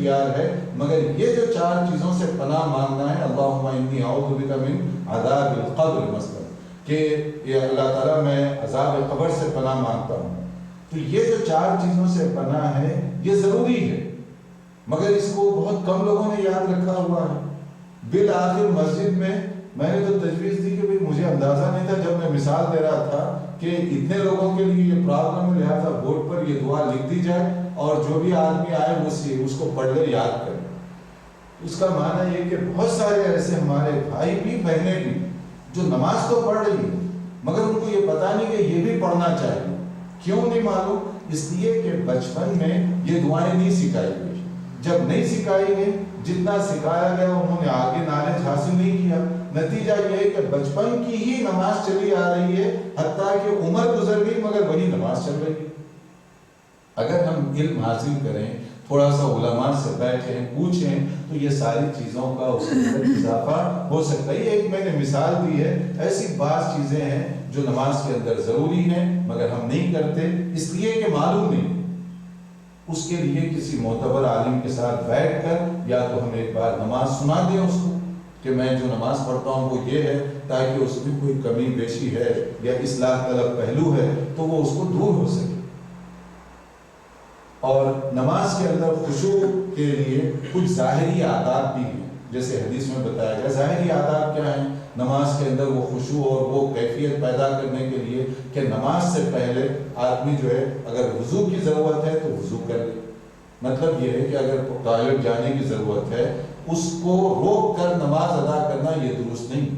اختیار ہے، مگر یہ جو 4 چیزوں سے پناہ مانگنا ہے، اللہم انی اعوذ بک من عذاب القبر مثلا، کہ یہ اللہ تعالیٰ میں عذاب قبر سے پناہ مانگتا ہوں، تو یہ جو 4 چیزوں سے پناہ ہے یہ ضروری ہے، مگر اس کو بہت کم لوگوں نے یاد رکھا ہوا ہے۔ بالآخر مسجد میں نے تو تجویز دی کہ مجھے اندازہ نہیں تھا جب میں مثال دے رہا تھا کہ اتنے لوگوں کے لیے یہ پرابلم ہے، لہٰذا بورڈ پر یہ دعا لکھ دی جائے اور جو بھی آدمی آئے وہ اس کو پڑھ لے، یاد کرے۔ اس کا معنی یہ کہ بہت سارے ایسے ہمارے بھائی بھی بہنیں بھی جو نماز تو پڑھ رہی ہیں مگر ان کو یہ پتہ نہیں کہ یہ بھی پڑھنا چاہیے۔ کیوں نہیں معلوم؟ اس لیے کہ بچپن میں یہ دعائیں نہیں سکھائی گئی۔ جب نہیں سکھائی گئی، جتنا سکھایا گیا انہوں نے آگے نالج حاصل نہیں کیا۔ نتیجہ یہ ہے کہ بچپن کی ہی نماز چلی آ رہی ہے، حتیٰ کہ عمر گزر گئی مگر وہی نماز چل رہی ہے۔ اگر ہم علم حاصل کریں، تھوڑا سا علماء سے بیٹھیں، پوچھیں، تو یہ ساری چیزوں کا اس کے اندر اضافہ ہو سکتا ہے۔ یہ ایک میں نے مثال دی ہے، ایسی بعض چیزیں ہیں جو نماز کے اندر ضروری ہیں مگر ہم نہیں کرتے اس لیے کہ معلوم نہیں۔ اس کے لیے کسی معتبر عالم کے ساتھ بیٹھ کر یا تو ہم ایک بار نماز سنا دیں اس کو کہ میں جو نماز پڑھتا ہوں وہ یہ ہے، تاکہ اس میں کوئی کمی بیشی ہے یا اصلاح طلب پہلو ہے تو وہ اس کو دور ہو سکے۔ اور نماز کے اندر خشوع کے لیے کچھ ظاہری آداب بھی ہیں، جیسے حدیث میں بتایا گیا۔ ظاہری آداب کیا ہیں نماز کے اندر؟ وہ خشوع اور وہ کیفیت پیدا کرنے کے لیے کہ نماز سے پہلے آدمی جو ہے اگر وضو کی ضرورت ہے تو وضو کر لے۔ مطلب یہ ہے کہ اگر ٹوائلٹ جانے کی ضرورت ہے اس کو روک کر نماز ادا کرنا یہ درست نہیں،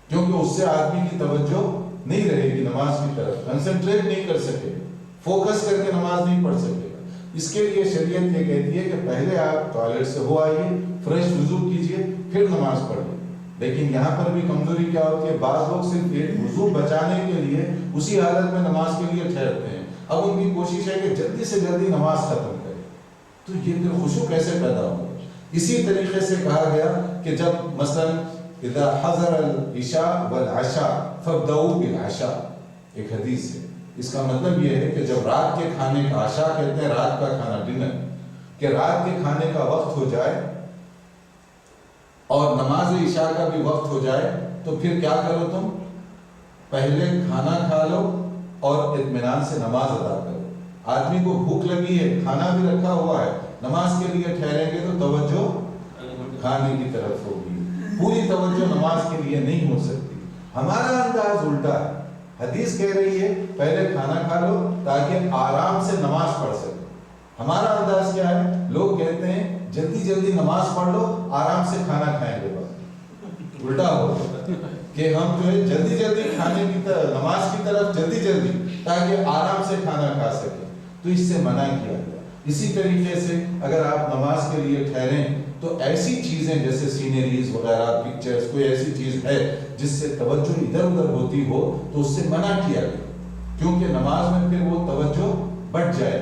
کیونکہ اس سے آدمی کی توجہ نہیں رہے گی نماز کی طرف، کنسنٹریٹ نہیں کر سکے، فوکس کر کے نماز نہیں پڑھ سکے۔ اس کے لیے شریعت یہ کہتی ہے کہ پہلے آپ ٹوائلٹ سے ہو آئیے، فریش وضو کیجئے، پھر نماز پڑھیے۔ لیکن یہاں پر بھی کمزوری کیا ہوتی ہے، بعض لوگ صرف ایک وضو بچانے کے لیے اسی حالت میں نماز کے لیے ٹھہرتے ہیں۔ اب ان کی کوشش ہے کہ جلدی سے جلدی نماز ختم کرے، تو یہ پھر خشوع کیسے پیدا ہوگا؟ اسی طریقے سے کہا گیا کہ جب مثلا اذا حضر العشاء والعشاء فابدؤوا بالعشاء، ایک حدیث ہے، اس کا مطلب یہ ہے کہ جب رات کے کھانے کا، عشاء کہتے ہیں رات کا کھانا، ڈنر، کہ رات کے کھانے کا وقت ہو جائے اور نماز عشاء کا بھی وقت ہو جائے تو پھر کیا کرو تم؟ پہلے کھانا کھا لو اور اطمینان سے نماز ادا کرو۔ آدمی کو بھوک لگی ہے، کھانا بھی رکھا ہوا ہے، نماز کے لیے ٹھہریں گے تو توجہ کھانے کی طرف ہوگی، پوری توجہ نماز کے لیے نہیں ہو سکتی۔ ہمارا انداز الٹا ہے، حدیث کہہ رہی ہے پہلے کھانا کھا لو تاکہ آرام سے نماز پڑھ سکو۔ ہمارا انداز کیا ہے؟ لوگ کہتے ہیں جلدی جلدی نماز پڑھ لو، آرام سے کھانا کھائیں گے۔ بس الٹا ہو کہ ہم جو ہے جلدی جلدی کھانے کی طرف، نماز کی طرف جلدی جلدی تاکہ آرام سے کھانا کھا سکے، تو اس سے منع کیا گیا۔ اسی طریقے سے اگر آپ نماز کے لیے ٹھہریں تو ایسی چیزیں جیسے سینریز وغیرہ، پکچرز، کوئی ایسی چیز ہے جس سے توجہ ادھر ادھر ہوتی ہو تو اس سے منع کیا گیا، کیونکہ نماز میں پھر وہ توجہ بڑھ جائے۔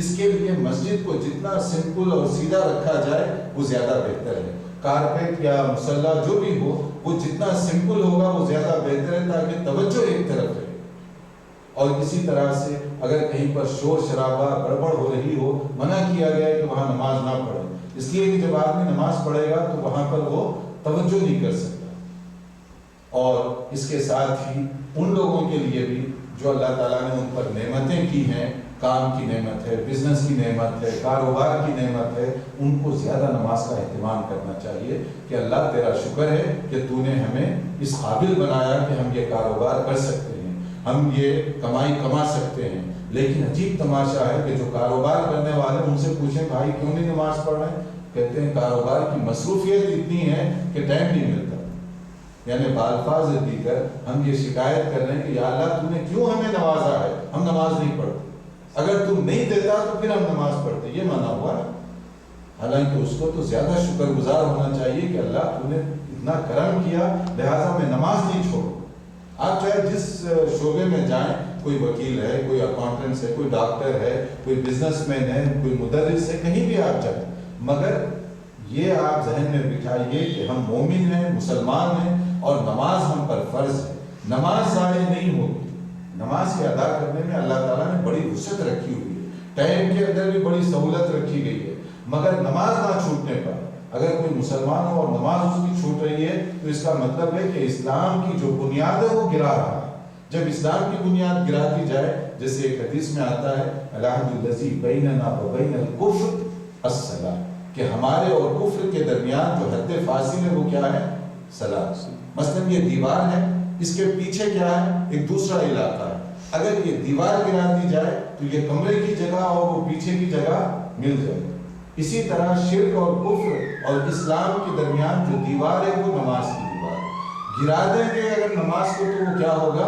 اس کے لیے مسجد کو جتنا سمپل اور سیدھا رکھا جائے وہ زیادہ بہتر ہے۔ کارپیٹ یا مصلی جو بھی ہو وہ جتنا سمپل ہوگا وہ زیادہ بہتر ہے تاکہ توجہ ایک طرف رہے۔ اور اسی طرح سے اگر کہیں پر شور شرابہ گڑبڑ ہو رہی ہو، منع کیا گیا ہے کہ وہاں نماز نہ پڑھے، اس لیے کہ جب آدمی نماز پڑھے گا تو وہاں پر وہ توجہ نہیں کر سکتا۔ اور اس کے ساتھ ہی ان لوگوں کے لیے بھی جو اللہ تعالیٰ نے ان پر نعمتیں کی ہیں، کام کی نعمت ہے، بزنس کی نعمت ہے، کاروبار کی نعمت ہے، ان کو زیادہ نماز کا اہتمام کرنا چاہیے کہ اللہ تیرا شکر ہے کہ تو نے ہمیں اس قابل بنایا کہ ہم یہ کاروبار کر سکتے ہیں، ہم یہ کمائی کما سکتے ہیں۔ لیکن عجیب تماشا ہے کہ جو کاروبار کرنے والے ان سے پوچھیں بھائی کیوں نہیں نماز پڑھ رہے ہیں، کہتے ہیں کاروبار کی مصروفیت اتنی ہے کہ ٹائم نہیں ملتا۔ یعنی بالفاظ دیگر ہم یہ شکایت کر رہے ہیں کہ یا اللہ تو نے کیوں ہمیں نوازا ہے، ہم نماز نہیں پڑھتے، اگر تم نہیں دیتا تو پھر ہم نماز پڑھتے، یہ مانا ہوا نا۔ حالانکہ اس کو تو زیادہ شکر گزار ہونا چاہیے کہ اللہ تو نے اتنا کرم کیا لہٰذا میں نماز نہیں چھوڑوں۔ آپ چاہے جس شعبے میں جائیں، کوئی وکیل ہے، کوئی اکاؤنٹنٹ ہے، کوئی ڈاکٹر ہے، کوئی بزنس مین ہے، کوئی مدرس ہے، کہیں بھی آپ جائیں، مگر یہ آپ ذہن میں بٹھائیے کہ ہم مومن ہیں، مسلمان ہیں اور نماز ہم پر فرض ہے۔ نماز ضائع نہیں ہوگی، نماز کے ادا کرنے میں اللہ تعالیٰ نے بڑی وسعت رکھی ہوئی ہے، ٹائم کے اندر بھی بڑی سہولت رکھی گئی ہے۔ مگر نماز نہ چھوٹنے پر اگر کوئی مسلمان ہو اور نماز اس کی چھوٹ رہی ہے تو اس کا مطلب ہے کہ اسلام کی جو بنیاد ہے وہ گرا رہا ہے۔ جب اسلام کی بنیاد گرا دی جائے، جیسے ایک حدیث میں آتا ہے العہد الذی بیننا وبین الکفر الصلاۃ، کہ ہمارے اور کفر کے درمیان جو حد فاصل ہے وہ کیا ہے؟ صلاۃ۔ مثلا یہ دیوار ہے، اس کے پیچھے کیا ہے؟ ایک دوسرا علاقہ ہے، اگر یہ دیوار گرا دی جائے تو یہ کمرے کی جگہ اور وہ پیچھے کی جگہ مل جائے۔ اسی طرح شرک اور کفر اور اسلام کے درمیان جو دیوار ہے وہ نماز کی دیوار ہے۔ گرا دیں گے اگر نماز کو تو وہ کیا ہوگا؟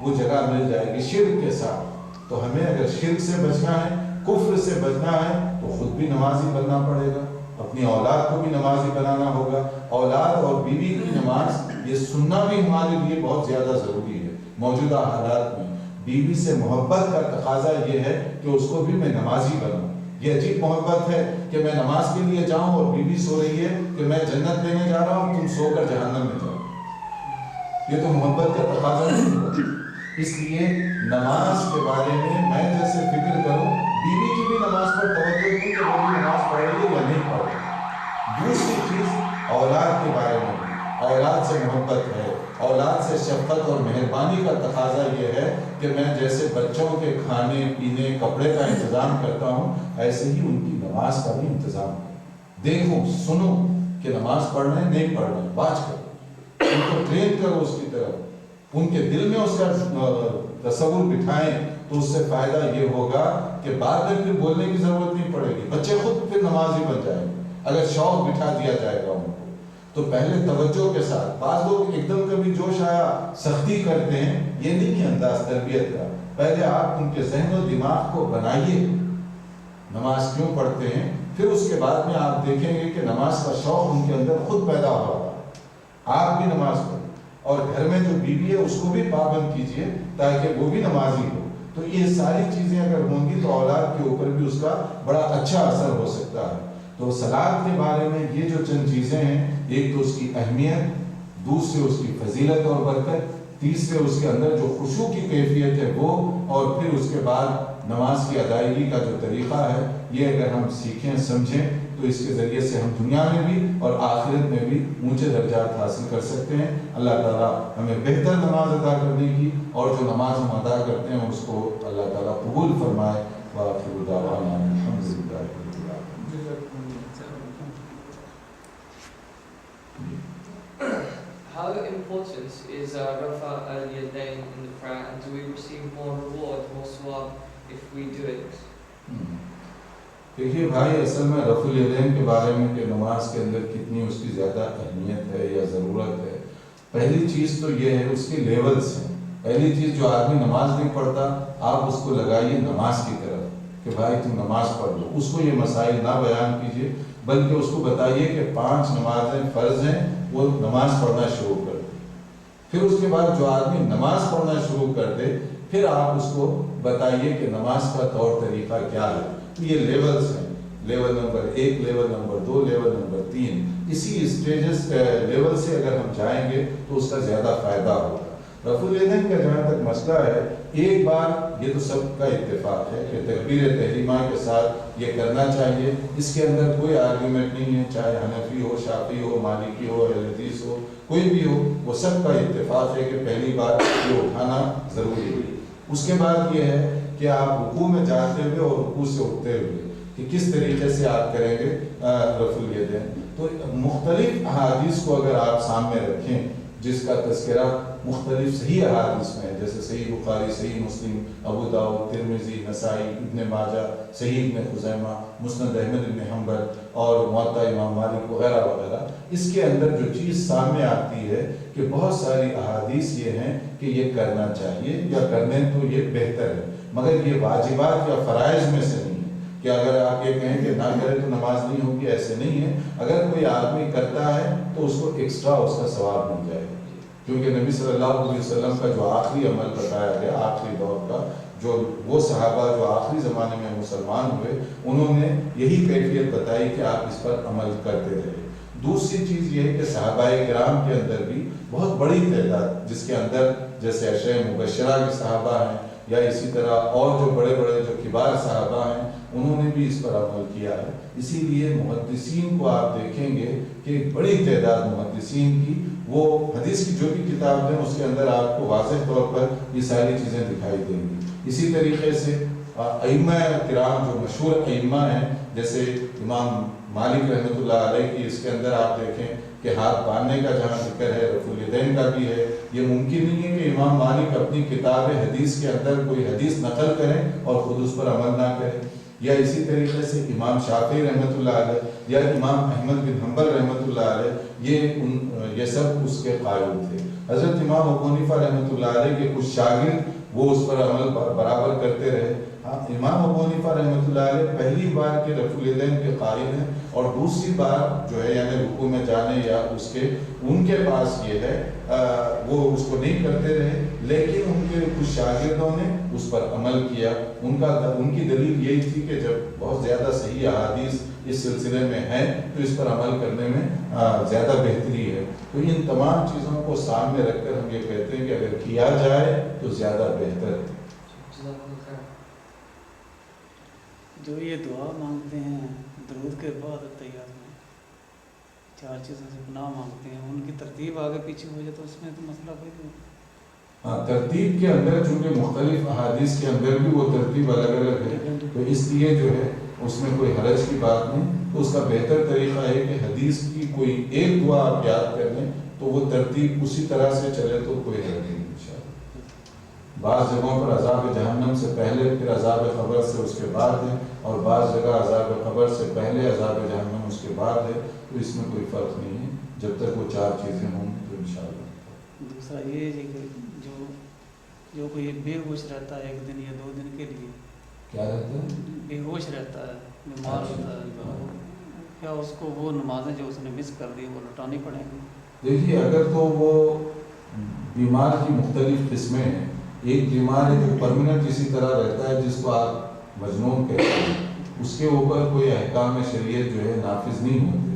وہ جگہ مل جائے گی شرک کے ساتھ۔ تو ہمیں اگر شرک سے بچنا ہے، کفر سے بچنا ہے، تو خود بھی نمازی بننا پڑے گا، اپنی اولاد کو بھی نمازی بنانا ہوگا۔ اولاد اور بیوی کی نماز یہ سننا بھی ہمارے لیے بہت زیادہ ضروری ہے۔ موجودہ حالات میں بیوی سے محبت کا تقاضا یہ ہے کہ اس کو بھی میں نمازی بناؤں۔ یہ عجیب محبت ہے کہ میں نماز کے لیے جاؤں اور بیوی سو رہی ہے کہ میں جنت لینے جا رہا ہوں، تم سو کر جہنم میں جاؤ۔ یہ تو محبت کا تقاضا نہیں ہے۔ اس لیے نماز کے بارے میں جیسے فکر کروں، بیوی کی بھی نماز پر توجہ دوں کہ وہ بھی نماز پڑھ رہی ہے یا نہیں پڑھ رہی۔ دوسری چیز اولاد کے بارے میں، اولاد سے محبت ہے، اولاد سے شفقت اور مہربانی کا تقاضا یہ ہے کہ میں جیسے بچوں کے کھانے پینے کپڑے کا انتظام کرتا ہوں، ایسے ہی ان کی نماز کا بھی انتظام کروں۔ دیکھوں سنوں کہ نماز پڑھ رہے ہیں نہیں پڑھ رہے ہیں، واچ کرو، ان کو ٹرین کرو اس کی طرف، ان کے دل میں اس کا تصور بٹھائیں، تو اس سے فائدہ یہ ہوگا کہ بعد میں پھر بولنے کی ضرورت نہیں پڑے گی، بچے خود پھر نمازی بن جائیں گے اگر شوق بٹھا دیا جائے گا ان کو۔ تو پہلے توجہ کے ساتھ، بعض لوگ ایک دم کبھی جوش آیا سختی کرتے ہیں، یہ نہیں ہے انداز تربیت کا۔ پہلے آپ ان کے ذہن و دماغ کو بنائیے نماز کیوں پڑھتے ہیں، پھر اس کے بعد میں آپ دیکھیں گے کہ نماز کا شوق ان کے اندر خود پیدا ہو رہا ہے۔ آپ بھی نماز پڑھیں اور گھر میں جو بیوی ہے اس کو بھی پابند کیجئے تاکہ وہ بھی نمازی ہو۔ تو یہ ساری چیزیں اگر ہوں گی تو اولاد کے اوپر بھی اس کا بڑا اچھا اثر ہو سکتا ہے۔ تو صلاۃ کے بارے میں یہ جو چند چیزیں ہیں، ایک تو اس کی اہمیت، دوسرے اس کی فضیلت اور برکت، تیسرے اس کے اندر جو خشوع کی کیفیت ہے وہ، اور پھر اس کے بعد نماز کی ادائیگی کا جو طریقہ ہے، یہ اگر ہم سیکھیں سمجھیں تو اس کے ذریعے سے ہم دنیا میں بھی اور آخرت میں بھی اونچے درجات حاصل کر سکتے ہیں۔ اللہ تعالیٰ ہمیں بہتر نماز ادا کرنے کی، اور جو نماز ہم ادا کرتے ہیں اس کو اللہ تعالیٰ قبول فرمائے۔ وآخر دعوانا الحمدللہ رب العالمین۔ How important is Rafa al-Yadayn in the prayer, and do we receive more reward, more sawab if we do it? دیکھیے بھائی، اصل میں رفع الیدین کے بارے میں کہ نماز کے اندر کتنی اس کی زیادہ اہمیت ہے یا ضرورت ہے، پہلی چیز تو یہ ہے اس کے لیولز ہیں۔ پہلی چیز، جو آدمی نماز نہیں پڑھتا، آپ اس کو لگائیے نماز کی طرف کہ بھائی تم نماز پڑھ لو، اس کو یہ مسائل نہ بیان کیجیے، بلکہ اس کو بتائیے کہ 5 نمازیں فرض ہیں، وہ نماز پڑھنا شروع کر دے۔ پھر اس کے بعد جو آدمی نماز پڑھنا شروع کر دے، پھر آپ اس کو بتائیے کہ نماز کا طور طریقہ کیا ہے۔ تو یہ لیولز ہیں، level number 1، level number 2، level number 3، اسی اسٹیجز لیول سے اگر ہم جائیں گے تو اس کا زیادہ فائدہ ہوگا۔ رفع الیدین کا جہاں تک مسئلہ ہے، ایک بار یہ تو سب کا اتفاق ہے کہ تکبیر تحریمہ کے ساتھ یہ کرنا چاہیے، اس کے اندر کوئی آرگیومنٹ نہیں ہے، چاہے حنفی ہو، شافعی ہو، مالکی ہو، اہل حدیث ہو، کوئی بھی ہو، وہ سب کا اتفاق ہے کہ پہلی بار یہ اٹھانا ضروری ہے۔ اس کے بعد یہ ہے کہ آپ رکوع میں جاتے ہوئے اور رکوع سے اٹھتے ہوئے کہ کس طریقے سے آپ کریں گے رفع الیدین۔ تو مختلف احادیث کو اگر آپ سامنے رکھیں، جس کا تذکرہ مختلف صحیح احادیث میں ہے، جیسے صحیح بخاری، صحیح مسلم، ابو داؤد، ترمذی، نسائی، ابن ماجہ، صحیح ابن خزیمہ، مسند احمد بن حنبل اور موطا امام مالک وغیرہ وغیرہ، اس کے اندر جو چیز سامنے آتی ہے کہ بہت ساری احادیث یہ ہیں کہ یہ کرنا چاہیے یا کرنے تو یہ بہتر ہے، مگر یہ واجبات یا فرائض میں سے نہیں ہے کہ اگر آپ یہ کہیں کہ نہ کرے تو نماز نہیں ہوگی، ایسے نہیں ہے۔ اگر کوئی آدمی کرتا ہے تو اس کو ایکسٹرا اس کا ثواب مل جائے گا، کیونکہ نبی صلی اللہ علیہ وسلم کا جو آخری عمل بتایا گیا، آخری دور کا، جو وہ صحابہ جو آخری زمانے میں مسلمان ہوئے، انہوں نے یہی کیفیت بتائی کہ آپ اس پر عمل کرتے رہے۔ دوسری چیز یہ ہے کہ صحابہ کرام کے اندر بھی بہت بڑی تعداد، جس کے اندر جیسے عشرہ مبشرہ کے صحابہ ہیں یا اسی طرح اور جو بڑے بڑے جو کبار صحابہ ہیں انہوں نے بھی اس پر عمل کیا ہے. اسی لیے محدثین کو آپ دیکھیں گے کہ ایک بڑی تعداد محدثین کی وہ حدیث کی جو بھی کتاب ہیں اس کے اندر آپ کو واضح طور پر یہ ساری چیزیں دکھائی دیں گی. اسی طریقے سے ائمہ کرام جو مشہور ائمہ ہیں جیسے امام مالک رحمۃ اللہ علیہ کی، اس کے اندر آپ دیکھیں کہ ہاتھ باندھنے کا جہاں ذکر ہے رفع الیدین کا بھی ہے. یہ ممکن نہیں ہے کہ امام مالک اپنی کتاب حدیث کے اندر کوئی حدیث نقل کریں اور خود اس پر عمل نہ کریں. یا اسی طریقے سے امام شافعی رحمۃ اللہ علیہ یا امام احمد بن حنبل رحمۃ اللہ علیہ یہ سب اس کے قائل تھے. حضرت امام ابو حنیفہ رحمۃ اللہ علیہ کے کچھ شاگرد وہ اس پر عمل برابر کرتے رہے. امام ابو حنیفہ رحمۃ اللہ علیہ پہلی بار کے رفع الیدین کے قائل ہیں اور دوسری بار جو ہے یعنی رکوع میں جانے یا ان کے پاس یہ ہے وہ اس کو نہیں کرتے رہے، لیکن ان کے کچھ شاگردوں نے اس پر عمل کیا. ان کی دلیل یہی تھی کہ جب بہت زیادہ صحیح احادیث اس سلسلے میں ہیں تو اس پر عمل کرنے میں زیادہ بہتری ہے. تو ان تمام چیزوں کو سامنے رکھ کر ہم یہ کہتے ہیں کہ اگر کیا جائے تو زیادہ بہتر ہے. جو یہ دعا مانگتے ہیں درود کے بعد تحیات میں 4 چیزوں سے پناہ مانگتے ہیں، ان کی ترتیب آگے پیچھے ہو جائے تو اس میں تو مسئلہ کوئی نہیں. ترتیب کے اندر چونکہ مختلف احادیث کے اندر بھی وہ ترتیب الگ الگ ہے تو اس لیے جو ہے اس میں کوئی حرج کی بات نہیں. تو اس کا بہتر طریقہ ہے کہ حدیث کی کوئی ایک دعا آپ یاد کر لیں تو وہ ترتیب اسی طرح سے چلے تو کوئی حرج نہیں انشاءاللہ. بعض جگہوں پر عذاب جہنم سے پہلے پھر عذاب قبر سے اس کے بعد ہے، اور بعض جگہ عذاب قبر سے پہلے عذاب جہنم اس کے بعد ہے. تو اس میں کوئی فرق نہیں ہے جب تک وہ 4 چیزیں ہوں گی تو انشاءاللہ. دوسرا یہ ہے کہ جو کوئی بے ہوش رہتا ہے 1 دن یا 2 دن کے لیے، کیا رہتا ہے؟ بے ہوش رہتا ہے، بیمار ہوتا ہے، کیا اس کو وہ نمازیں جو اس نے مس کر دی وہ لوٹانی پڑیں گی؟ دیکھیے اگر تو وہ بیمار کی مختلف قسمیں ہیں. ایک بیمار ہے جو پرمننٹ اسی طرح رہتا ہے جس کو آپ مجنون کہتے ہیں، اس کے اوپر کوئی احکام شریعت جو ہے نافذ نہیں ہوتے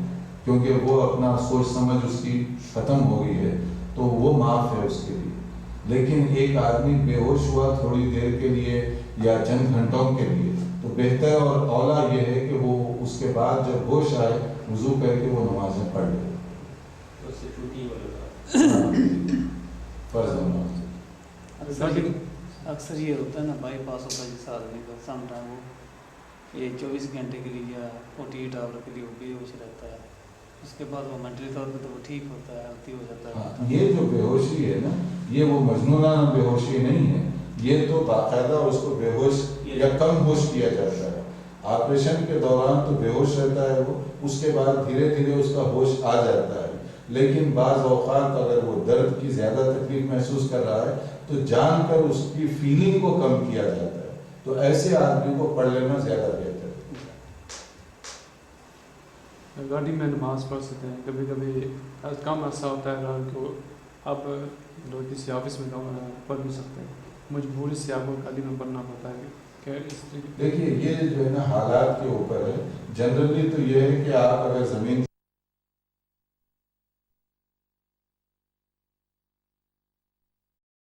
کیونکہ وہ اپنا سوچ سمجھ اس کی ختم ہو گئی ہے تو وہ معاف ہے اس کے لیے. لیکن ایک آدمی بے ہوش ہوا تھوڑی دیر کے لیے یا چند گھنٹوں کے لیے تو بہتر اور اولا یہ ہے کہ وہ اس کے بعد جب ہوش آئے وضو کر کے وہ نمازیں پڑھ لے. فرض نماز اکثر یہ ہوتا ہے نا بائی پاس ہوتا ہے جس آدمی کا سم ٹائم وہ یہ 24 گھنٹے کے لیے یا 48 آور کے لیے وہ بے ہوش رہتا ہے، اس کے بعد وہ منٹلی طور پہ تو وہ ٹھیک ہوتا ہے، ہیلتھی ہو جاتا ہے. یہ جو بے ہوشی ہے نا یہ وہ مجنونانہ بے ہوشی نہیں ہے، یہ تو باقاعدہ اس کو بے ہوش یا کم ہوش کیا جاتا ہے. آپریشن کے دوران تو بے ہوش رہتا ہے وہ، اس کے بعد دھیرے دھیرے اس کا ہوش آ جاتا ہے. لیکن بعض اوقات اگر وہ درد کی زیادہ تکلیف محسوس کر رہا ہے تو جان کر اس کی فیلنگ کو کم کیا جاتا ہے. تو ایسے آدمی کو پڑھ لینا زیادہ بہتر ہے. گاڑی میں نماز پڑھ سکتے ہیں، کبھی کبھی کم عرصہ ہوتا ہے رات کو آپ کسی آفس میں پڑھ بھی سکتے ہیں، مجبوری سے آپ کو گاڑی میں پڑھنا پڑتا ہے. دیکھیے یہ جو ہے نا حالات کے اوپر ہے. جنرلی تو یہ ہے کہ آپ اگر زمین